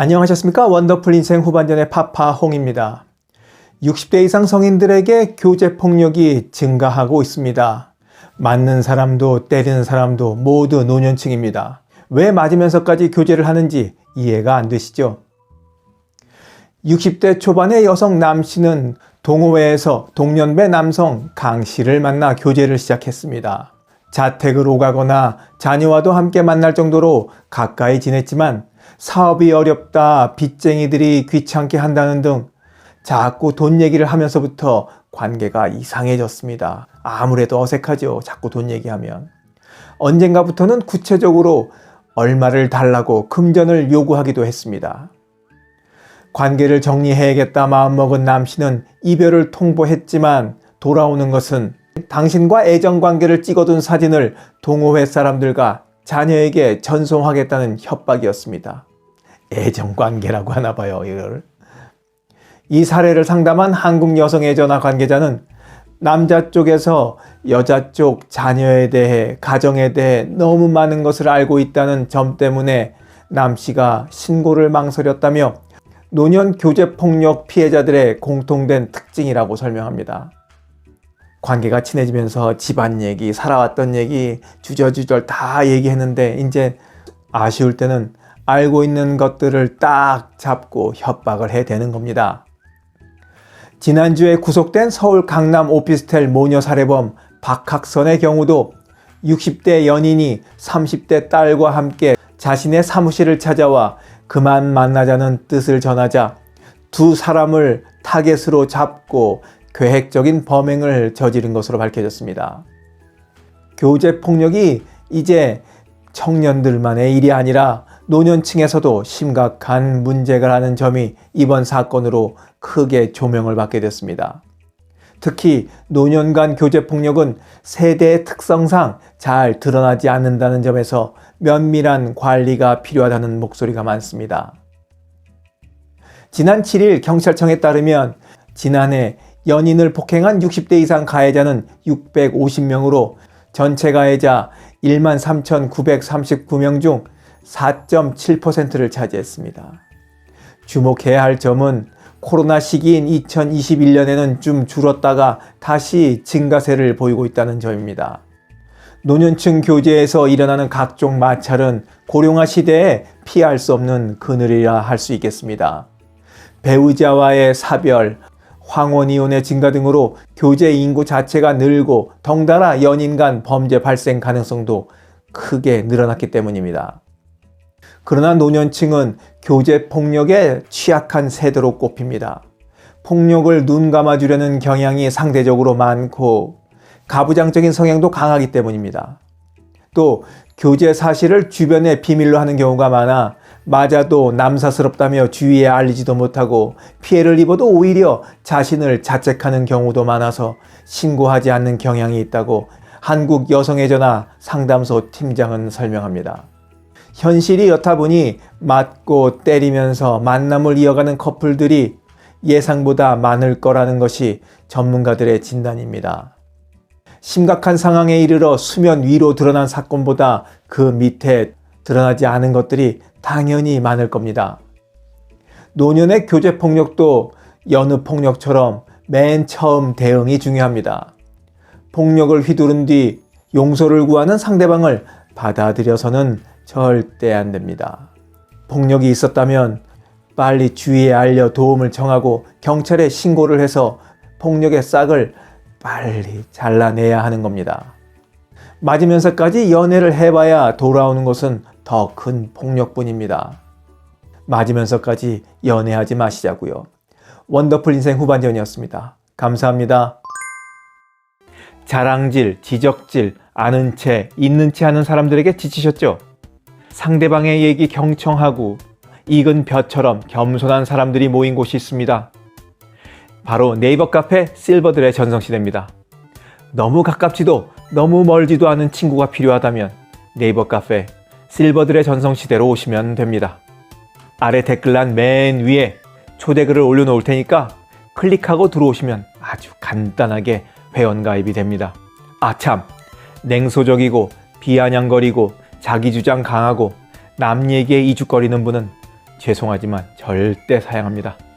안녕하셨습니까? 원더풀 인생 후반전의 파파홍입니다. 60대 이상 성인들에게 교제 폭력이 증가하고 있습니다. 맞는 사람도 때리는 사람도 모두 노년층입니다. 왜 맞으면서까지 교제를 하는지 이해가 안 되시죠? 60대 초반의 여성 남씨는 동호회에서 동년배 남성 강씨를 만나 교제를 시작했습니다. 자택을 오가거나 자녀와도 함께 만날 정도로 가까이 지냈지만 사업이 어렵다, 빚쟁이들이 귀찮게 한다는 등 자꾸 돈 얘기를 하면서부터 관계가 이상해졌습니다. 아무래도 어색하죠. 자꾸 돈 얘기하면. 언젠가부터는 구체적으로 얼마를 달라고 금전을 요구하기도 했습니다. 관계를 정리해야겠다 마음먹은 남씨는 이별을 통보했지만 돌아오는 것은 당신과 애정관계를 찍어둔 사진을 동호회 사람들과 자녀에게 전송하겠다는 협박이었습니다. 애정관계라고 하나 봐요, 이걸. 이 사례를 상담한 한국여성애전화 관계자는 남자 쪽에서 여자 쪽 자녀에 대해, 가정에 대해 너무 많은 것을 알고 있다는 점 때문에 남씨가 신고를 망설였다며 노년 교제폭력 피해자들의 공통된 특징이라고 설명합니다. 관계가 친해지면서 집안 얘기, 살아왔던 얘기 주저주절 다 얘기했는데 이제 아쉬울 때는 알고 있는 것들을 딱 잡고 협박을 해대는 겁니다. 지난주에 구속된 서울 강남 오피스텔 모녀 살해범 박학선의 경우도 60대 연인이 30대 딸과 함께 자신의 사무실을 찾아와 그만 만나자는 뜻을 전하자 두 사람을 타겟으로 잡고 계획적인 범행을 저지른 것으로 밝혀졌습니다. 교제 폭력이 이제 청년들만의 일이 아니라 노년층에서도 심각한 문제가라는 점이 이번 사건으로 크게 조명을 받게 됐습니다. 특히 노년 간 교제 폭력은 세대의 특성상 잘 드러나지 않는다는 점에서 면밀한 관리가 필요하다는 목소리가 많습니다. 지난 7일 경찰청에 따르면 지난해 연인을 폭행한 60대 이상 가해자는 650명으로 전체 가해자 13,939명 중 4.7%를 차지했습니다. 주목해야 할 점은 코로나 시기인 2021년에는 좀 줄었다가 다시 증가세를 보이고 있다는 점입니다. 노년층 교제에서 일어나는 각종 마찰은 고령화 시대에 피할 수 없는 그늘이라 할 수 있겠습니다. 배우자와의 사별, 황혼이혼의 증가 등으로 교제 인구 자체가 늘고 덩달아 연인 간 범죄 발생 가능성도 크게 늘어났기 때문입니다. 그러나 노년층은 교제 폭력에 취약한 세대로 꼽힙니다. 폭력을 눈 감아주려는 경향이 상대적으로 많고 가부장적인 성향도 강하기 때문입니다. 또 교제 사실을 주변에 비밀로 하는 경우가 많아 맞아도 남사스럽다며 주위에 알리지도 못하고 피해를 입어도 오히려 자신을 자책하는 경우도 많아서 신고하지 않는 경향이 있다고 한국여성애전화 상담소 팀장은 설명합니다. 현실이 이렇다 보니 맞고 때리면서 만남을 이어가는 커플들이 예상보다 많을 거라는 것이 전문가들의 진단입니다. 심각한 상황에 이르러 수면 위로 드러난 사건보다 그 밑에 드러나지 않은 것들이 당연히 많을 겁니다. 노년의 교제 폭력도 여느 폭력처럼 맨 처음 대응이 중요합니다. 폭력을 휘두른 뒤 용서를 구하는 상대방을 받아들여서는 절대 안 됩니다. 폭력이 있었다면 빨리 주위에 알려 도움을 청하고 경찰에 신고를 해서 폭력의 싹을 빨리 잘라내야 하는 겁니다. 맞으면서까지 연애를 해봐야 돌아오는 것은 더 큰 폭력뿐입니다. 맞으면서까지 연애하지 마시자고요. 원더풀 인생 후반전이었습니다. 감사합니다. 자랑질, 지적질, 아는 채, 있는 채 하는 사람들에게 지치셨죠? 상대방의 얘기 경청하고 익은 벼처럼 겸손한 사람들이 모인 곳이 있습니다. 바로 네이버 카페 실버들의 전성시대입니다. 너무 가깝지도 너무 멀지도 않은 친구가 필요하다면 네이버 카페 실버들의 전성시대로 오시면 됩니다. 아래 댓글란 맨 위에 초대글을 올려놓을 테니까 클릭하고 들어오시면 아주 간단하게 회원가입이 됩니다. 아참, 냉소적이고 비아냥거리고 자기 주장 강하고 남 얘기에 이죽거리는 분은 죄송하지만 절대 사양합니다.